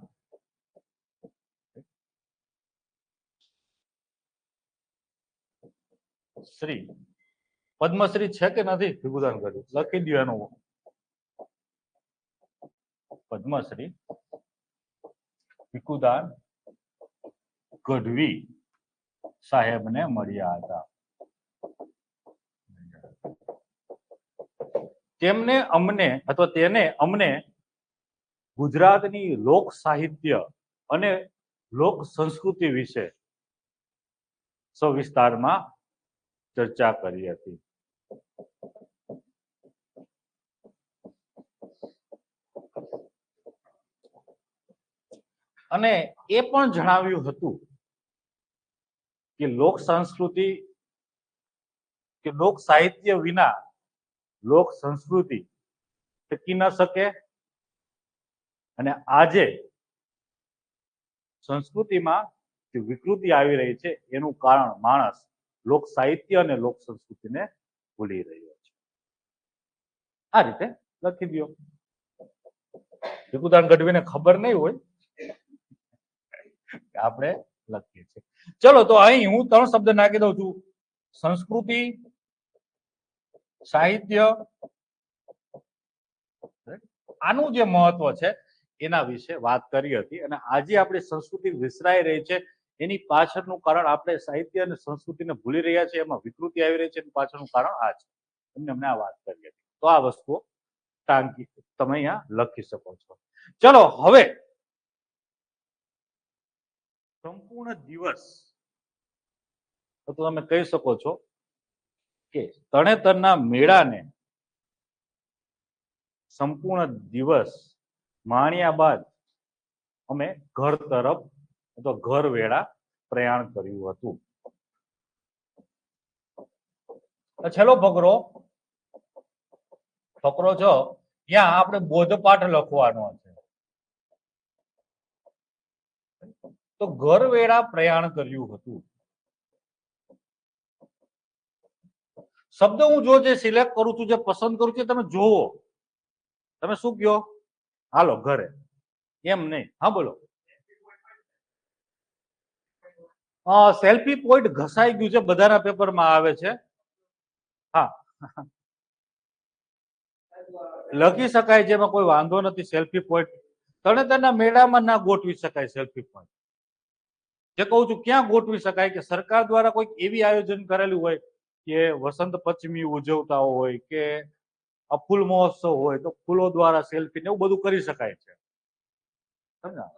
શ્રી પદ્મશ્રી છે કે નથી? ભીખુદાન ગઢવી લખી દો એનું. પદ્મશ્રી ભીખુદાન ગઢવી સાહેબને મળ્યા હતા. તેમને અમને અથવા તેને અમને ગુજરાતની લોક સાહિત્ય અને લોક સંસ્કૃતિ વિશે સવિસ્તારમાં ચર્ચા કરી હતી. અને એ પણ જણાવ્યું હતું કે લોક સંસ્કૃતિ કે લોક સાહિત્ય વિના લોક સંસ્કૃતિ ટકી ન શકે. અને આજે સંસ્કૃતિમાં જે વિકૃતિ આવી રહી છે એનું કારણ માણસ લોક સાહિત્ય અને લોક સંસ્કૃતિને ભૂલી રહ્યો છે. આ રીતે લખી દો. ભીખુદાન ગઢવીને ખબર નહીં હોય આપણે લખીએ છીએ. ચલો તો અહીં હું 3 શબ્દ નાખી દઉં છું. સંસ્કૃતિ, સાહિત્ય, આનું જે મહત્વ છે એના વિશે વાત કરી હતી. અને આજે આપણી સંસ્કૃતિ વિસરાઈ રહી છે એની પાછળનું કારણ આપણે સાહિત્ય અને સંસ્કૃતિને ભૂલી રહ્યા છીએ, એમાં વિકૃતિ આવી રહી છે એનું પાછળનું કારણ આ છે. અમને આ વાત કરી હતી. તો આ વસ્તુઓ ટાંકી તમે અહીંયા લખી શકો છો. ચલો હવે સંપૂર્ણ દિવસ તો તમે કહી શકો છો કે તરણેતરના મેળાને સંપૂર્ણ દિવસ માણ્યા બાદ અમે ઘર તરફ અથવા ઘર વેળા પ્રયાણ કર્યું હતું. છેલ્લો ફકરો છો ત્યાં આપણે બોધપાઠ લખવાનો છે. તો ઘર વેળા પ્રયાણ કર્યું હતું. શબ્દ હું જો જે સિલેક્ટ કરું છું, જે પસંદ કરું છું, તમે જોવો તમે શું કહો? હાલો ઘરે. એમ નહીં. હા બોલો. સેલ્ફી પોઈન્ટ ઘસાઈ ગયું છે, બધાના પેપરમાં આવે છે. હા લખી શકાય છે, એમાં કોઈ વાંધો નથી. સેલ્ફી પોઈન્ટ તરણેતરના મેળામાં ના ગોઠવી શકાય. સેલ્ફી પોઈન્ટ જે કહું છું ક્યાં ગોઠવી શકાય કે સરકાર દ્વારા કોઈક એવી આયોજન કરેલું હોય કે વસંત પંચમી ઉજવતા હોય કે ફૂલ મહોત્સવ હોય તો ફૂલો દ્વારા સેલ્ફી ને એવું બધું કરી શકાય છે. સમજા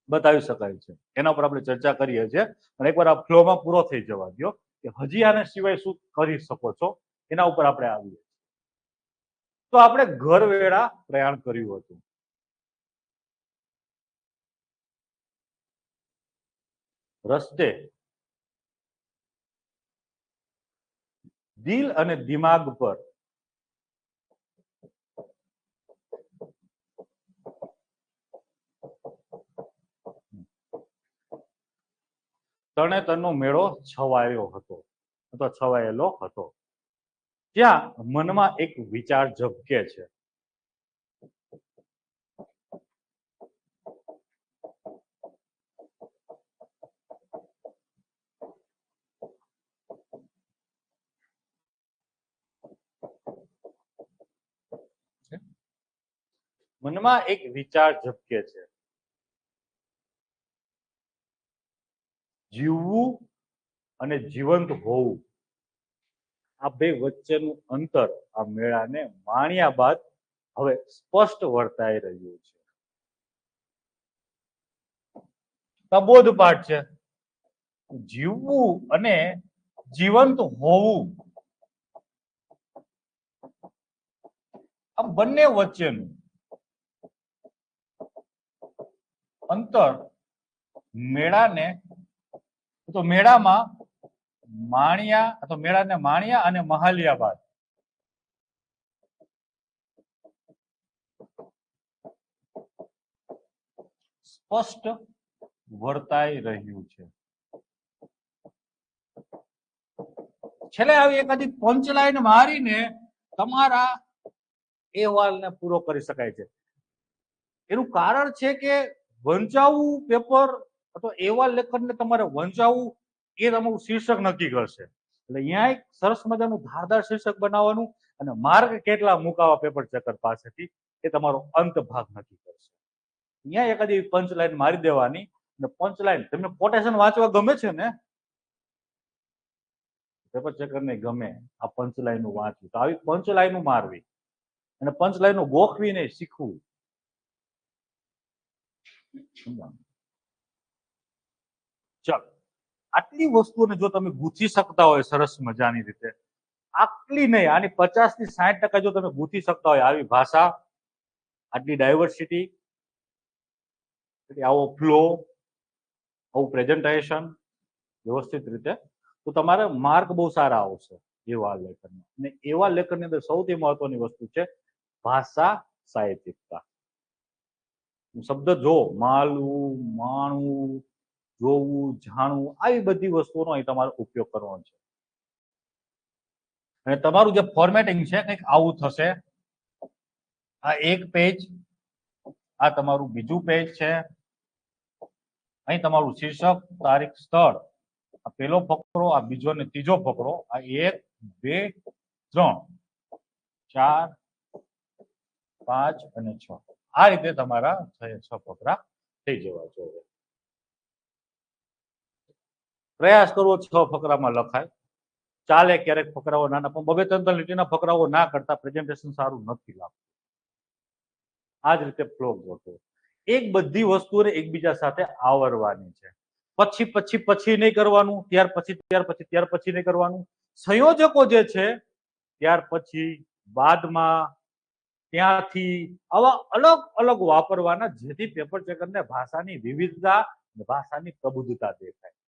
બતાવી શકાય છે. એના ઉપર આપણે ચર્ચા કરીએ છીએ. અને એકવાર આ ફ્લોમાં પૂરો થઈ જવા દો કે હજી આના સિવાય શું કરી શકો છો એના ઉપર આપણે આવીએ. તો આપણે ઘર વેળા પ્રયાણ કર્યું હતું. રસ્તે દિલ અને દિમાગ પર તરણેતરનો મેળો છવાયો હતો અથવા છવાયેલો હતો. ત્યાં મનમાં એક વિચાર ઝબકે છે. મનમાં એક વિચાર ઝબકે છે, જીવવું અને જીવંત હોવું, આ બે વચ્ચેનું અંતર આ મેળાને માણ્યા બાદ હવે સ્પષ્ટ વર્તાઈ રહ્યું છે. પ્રબોધ પાઠ છે, જીવવું અને જીવંત હોવું, આ બંને વચ્ચેનું અંતર મેળાને મેળામાં માણ્યા અને મહાલ્યા બાદ સ્પષ્ટ વર્તાઈ રહ્યું છે. છેલ્લે આવી એકાદી પંચલાઈન મારીને તમારા અહેવાલને પૂરો કરી શકાય છે. એનું કારણ છે કે વંચાવું પેપર અથવા અહેવાલ લેખનને તમારે વંચાવવું એ તમારું શીર્ષક નક્કી કરશે. એટલે અહીંયા એક સરસ મજાનું ધારદાર શીર્ષક બનાવવાનું અને માર્ક કેટલા મુકાવા પેપર ચેકર પાસેથી એ તમારો અંત ભાગ નક્કી કરશે. અહીંયા એકાદી પંચલાઈન મારી દેવાની અને પંચલાઈન તમને કોટેશન વાંચવા ગમે છે ને, પેપર ચેકર ને ગમે આ પંચલાઈન વાંચવું, તો આવી પંચલાઈન મારવી અને પંચલાઈન ગોખવી નહીં, શીખવું. ચાલો, આટલી વસ્તુઓને જો તમે ગૂંથી શકતા હોય સરસ મજાની રીતે, આટલી નહીં આની 50 થી 60% જો તમે ગૂંથી શકતા હોય, આવી ભાષા, આટલી ડાયવર્સિટી, આવો ફ્લો, આવું પ્રેઝન્ટેશન વ્યવસ્થિત રીતે, તો તમારે માર્ક બહુ સારા આવશે એવા લેખનમાં. અને એવા લેખનની અંદર સૌથી મહત્વની વસ્તુ છે ભાષા સાહિત્યિકતા. શબ્દ જો માલવું, માણવું, જોવું, જાણવું, આવી બધી વસ્તુઓનો અહીં તમારે ઉપયોગ કરવાનો છે. અને તમારું જે ફોર્મેટિંગ છે કંઈક આવું થશે. આ એક પેજ, આ તમારું બીજું પેજ છે, અહીં તમારું શીર્ષક, તારીખ, સ્થળ, આ પેલો ફકરો, આ બીજો ને ત્રીજો ફકરો, આ 1, 2, 3, 4, 5 અને 6, આ રીતે તમારા 6 ફકરા થઈ જવા જોઈએ. પ્રયાસ કરવો 6 ફકરામાં લખાય. ચાલે ક્યારેક ફકરાઓ નાના, પણ 2-3 લીટીના ફકરાઓ ના કરતા પ્રેઝન્ટેશન સારું નથી લાગતું. આ જ રીતે ફ્લો ગોઠવો. એક બધી વસ્તુને એકબીજા સાથે આવરવાની છે. પછી નહીં કરવાનું, ત્યાર પછી નહીં કરવાનું. સંયોજકો જે છે ત્યાર પછી, બાદમાં, ત્યાંથી, આવા અલગ અલગ વાપરવાના, જેથી પેપર ચેકરને ભાષાની વિવિધતા, ભાષાની પ્રબુદ્ધતા દેખાય.